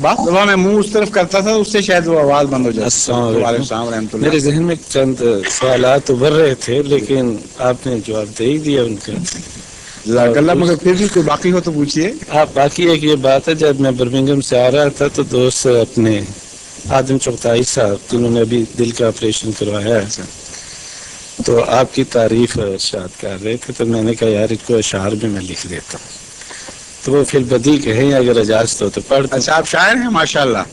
بعض دفعہ میں منہ اس طرف کرتا تھا اس سے شاید وہ آواز بند ہو جاتی. السلام السلام رحمۃ اللہ. میرے ذہن میں چند سوالات ابھر رہے تھے لیکن آپ نے جواب دے ہی دیا ان کا. جزاک اللہ. مگر پھر بھی کوئی باقی ہو تو پوچھیے. آپ باقی ایک یہ بات ہے، جب میں برمنگھم سے آ رہا تھا تو دوست اپنے آدم چغتائی صاحب جنہوں نے ابھی دل کا آپریشن کروایا ہے تو آپ کی تعریف ارشاد کر رہے تھے، تو میں نے کہا یار اس کو اشعار میں لکھ دیتا ہوں. تو وہ پھر بدی کہیں اگر اجازت ہو تو پڑھ دیں. اچھا آپ شاعر ہیں ماشاءاللہ.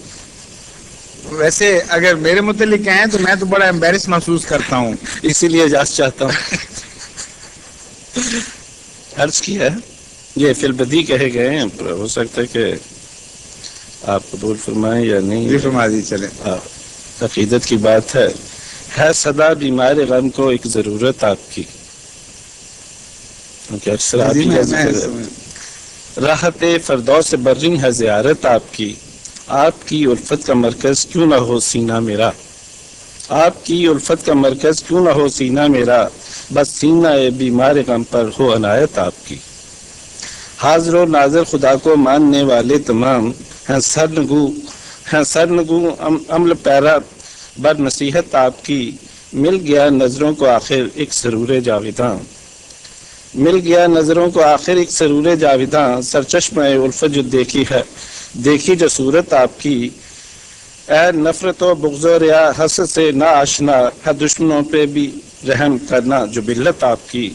ویسے اگر میرے متعلق کہیں تو میں تو بڑا امبیرس محسوس کرتا ہوں، اسی لیے اجازت چاہتا ہوں. عرض کیا یہ فی البدی کہے گئے ہیں، ہو سکتا ہے کہ آپ قبول فرمائیں یا نہیں. جی فرما دی چلیں. عقیدت کی بات ہے صدا بیمار غم کو ایک ضرورت آپ کی. اکثر آپ کی راحت فردوس برین ہے زیارت آپ کی. آپ کی الفت کا مرکز کیوں نہ ہو سینہ میرا. آپ کی الفت کا مرکز کیوں نہ ہو سینہ میرا. بس سینہ بیمار غم پر ہو عنایت آپ کی. حاضر و ناظر خدا کو ماننے والے تمام ہیں سرنگو عمل پیرا بر نصیحت آپ کی. مل گیا نظروں کو آخر ایک سرور جاویداں. مل گیا نظروں کو آخر ایک سرور جاویداں. سرچشمہ الفت جو دیکھی ہے، دیکھی جو صورت آپ کی. اے نفرت و بغض و ریا حسد سے نہ آشنا ہے، دشمنوں پہ بھی رحم کرنا جو بلت آپ کی.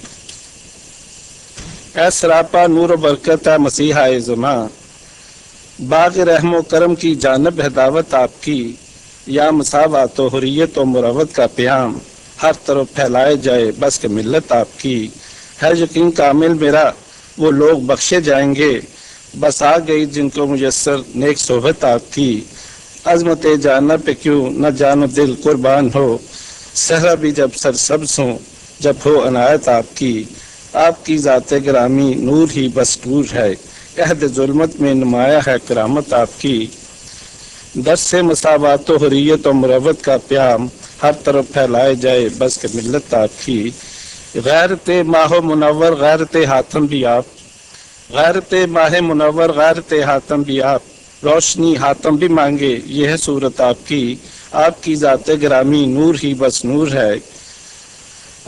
اے سراپا نور و برکت ہے مسیحا زماں. باغ رحم و کرم کی جانب ہے دعوت آپ کی. یا مساوات و حریت و مروت کا پیام ہر طرف پھیلائے جائے بس کہ ملت آپ کی. ہے یقین کامل میرا وہ لوگ بخشے جائیں گے. بس آ گئی جن کو میسر نیک صحبت آپ کی. عظمت جانا پہ کیوں نہ جانو دل قربان ہو. صحرا بھی جب سرسبز ہوں جب ہو عنایت آپ کی. آپ کی ذات گرامی نور ہی بس نور ہے. عہد ظلمت میں نمایاں ہے کرامت آپ کی. دس سے مساوات و حریت و مروت کا پیام ہر طرف پھیلائے جائے بس کہ ملت آپ کی. غیرت ماہ منور غیرت حاتم بھی آپ. غیرت ماہ منور غیرت حاتم بھی آپ. روشنی حاتم بھی مانگے یہ ہے صورت آپ کی. آپ کی ذات گرامی نور ہی بس نور ہے.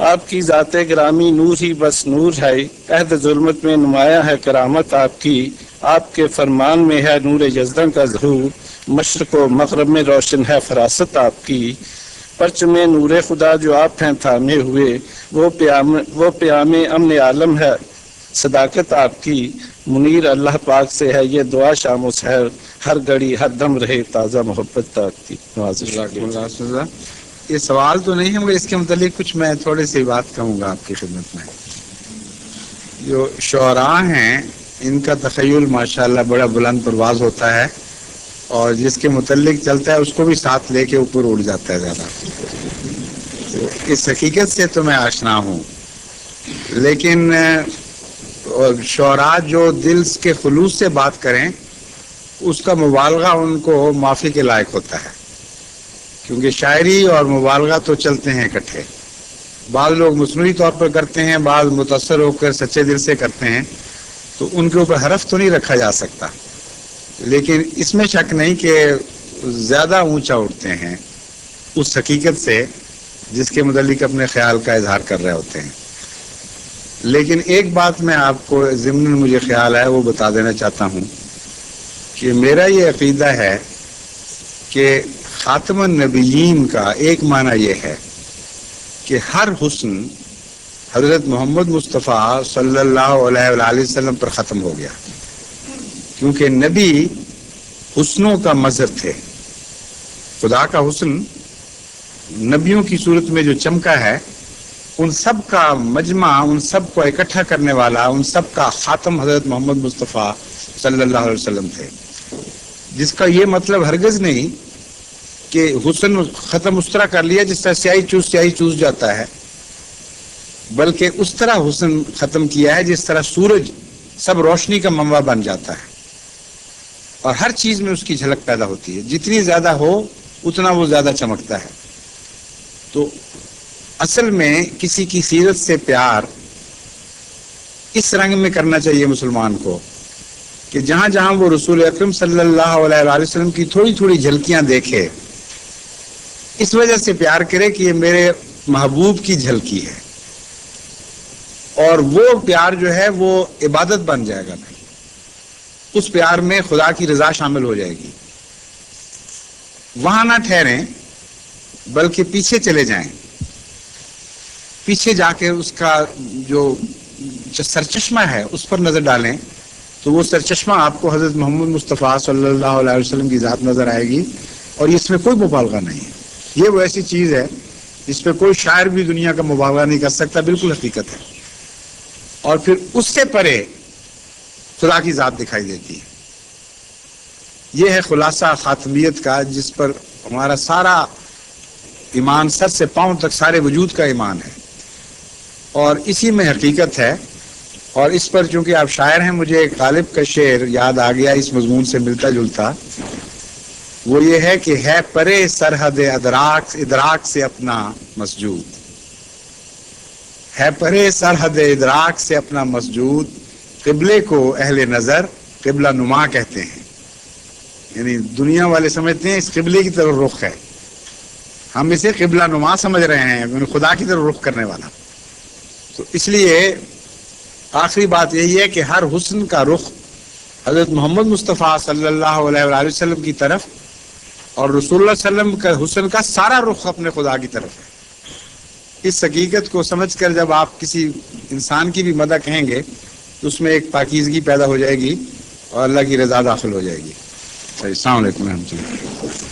آپ کی ذات گرامی نور ہی بس نور ہے. عہد ظلمت میں نمایاں ہے کرامت آپ کی. آپ کے فرمان میں ہے نور یزدان کا ظہور. مشرق و مغرب میں روشن ہے فراست آپ کی. پرچم نور خدا جو آپ ہیں تھامے ہوئے، وہ پیام امن عالم ہے صداقت آپ کی. منیر اللہ پاک سے ہے یہ دعا شام و سحر، ہر گھڑی ہر دم رہے تازہ محبت آپ کی. یہ سوال تو نہیں ہے مگر اس کے متعلق کچھ میں تھوڑی سی بات کہوں گا آپ کی خدمت میں. جو شعراء ہیں ان کا تخیل ماشاءاللہ بڑا بلند پرواز ہوتا ہے، اور جس کے متعلق چلتا ہے اس کو بھی ساتھ لے کے اوپر اڑ جاتا ہے زیادہ. تو اس حقیقت سے تو میں آشنا ہوں، لیکن شعراء جو دل کے خلوص سے بات کریں اس کا مبالغہ ان کو معافی کے لائق ہوتا ہے، کیونکہ شاعری اور مبالغہ تو چلتے ہیں اکٹھے. بعض لوگ مصنوعی طور پر کرتے ہیں، بعض متاثر ہو کر سچے دل سے کرتے ہیں، تو ان کے اوپر حرف تو نہیں رکھا جا سکتا. لیکن اس میں شک نہیں کہ زیادہ اونچا اٹھتے ہیں اس حقیقت سے جس کے متعلق اپنے خیال کا اظہار کر رہے ہوتے ہیں. لیکن ایک بات میں آپ کو ضمن مجھے خیال ہے وہ بتا دینا چاہتا ہوں کہ میرا یہ عقیدہ ہے کہ خاتم النبیین کا ایک معنی یہ ہے کہ ہر حسن حضرت محمد مصطفیٰ صلی اللہ علیہ وآلہ وسلم پر ختم ہو گیا، کیونکہ نبی حسنوں کا مظہر تھے. خدا کا حسن نبیوں کی صورت میں جو چمکا ہے ان سب کا مجمع، ان سب کو اکٹھا کرنے والا، ان سب کا خاتم حضرت محمد مصطفیٰ صلی اللہ علیہ وسلم تھے. جس کا یہ مطلب ہرگز نہیں کہ حسن ختم اس طرح کر لیا جس طرح سیاہی چوس جاتا ہے، بلکہ اس طرح حسن ختم کیا ہے جس طرح سورج سب روشنی کا منبع بن جاتا ہے اور ہر چیز میں اس کی جھلک پیدا ہوتی ہے. جتنی زیادہ ہو اتنا وہ زیادہ چمکتا ہے. تو اصل میں کسی کی سیرت سے پیار اس رنگ میں کرنا چاہیے مسلمان کو کہ جہاں جہاں وہ رسول اکرم صلی اللہ علیہ وآلہ وسلم کی تھوڑی تھوڑی جھلکیاں دیکھے، اس وجہ سے پیار کرے کہ یہ میرے محبوب کی جھلکی ہے، اور وہ پیار جو ہے وہ عبادت بن جائے گا، اس پیار میں خدا کی رضا شامل ہو جائے گی۔ وہاں نہ ٹھہریں بلکہ پیچھے چلے جائیں، پیچھے جا کے اس کا جو سرچشمہ ہے اس پر نظر ڈالیں تو وہ سرچشمہ آپ کو حضرت محمد مصطفیٰ صلی اللہ علیہ وسلم کی ذات نظر آئے گی، اور اس میں کوئی مبالغہ نہیں ہے۔ یہ وہ ایسی چیز ہے جس پہ کوئی شاعر بھی دنیا کا مبالغہ نہیں کر سکتا، بالکل حقیقت ہے، اور پھر اس سے پرے خدا کی ذات دکھائی دیتی ہے۔ یہ ہے خلاصہ خاتمیت کا، جس پر ہمارا سارا ایمان سر سے پاؤں تک سارے وجود کا ایمان ہے، اور اسی میں حقیقت ہے۔ اور اس پر چونکہ آپ شاعر ہیں، مجھے ایک غالب کا شعر یاد آ گیا اس مضمون سے ملتا جلتا، وہ یہ ہے کہ ہے پرے سرحد ادراک سے اپنا مسجود، ہے پرے سرحد ادراک سے اپنا مسجود، قبلے کو اہل نظر قبلہ نما کہتے ہیں۔ یعنی دنیا والے سمجھتے ہیں اس قبلے کی طرف رخ ہے، ہم اسے قبلہ نما سمجھ رہے ہیں، یعنی خدا کی طرف رخ کرنے والا۔ تو اس لیے آخری بات یہی ہے کہ ہر حسن کا رخ حضرت محمد مصطفیٰ صلی اللہ علیہ وآلہ وسلم کی طرف، اور رسول اللہ صلی اللہ علیہ وسلم کا حسن کا سارا رخ اپنے خدا کی طرف ہے۔ اس حقیقت کو سمجھ کر جب آپ کسی انسان کی بھی مدح کہیں گے تو اس میں ایک پاکیزگی پیدا ہو جائے گی اور اللہ کی رضا داخل ہو جائے گی۔ السلام علیکم و رحمۃ اللہ۔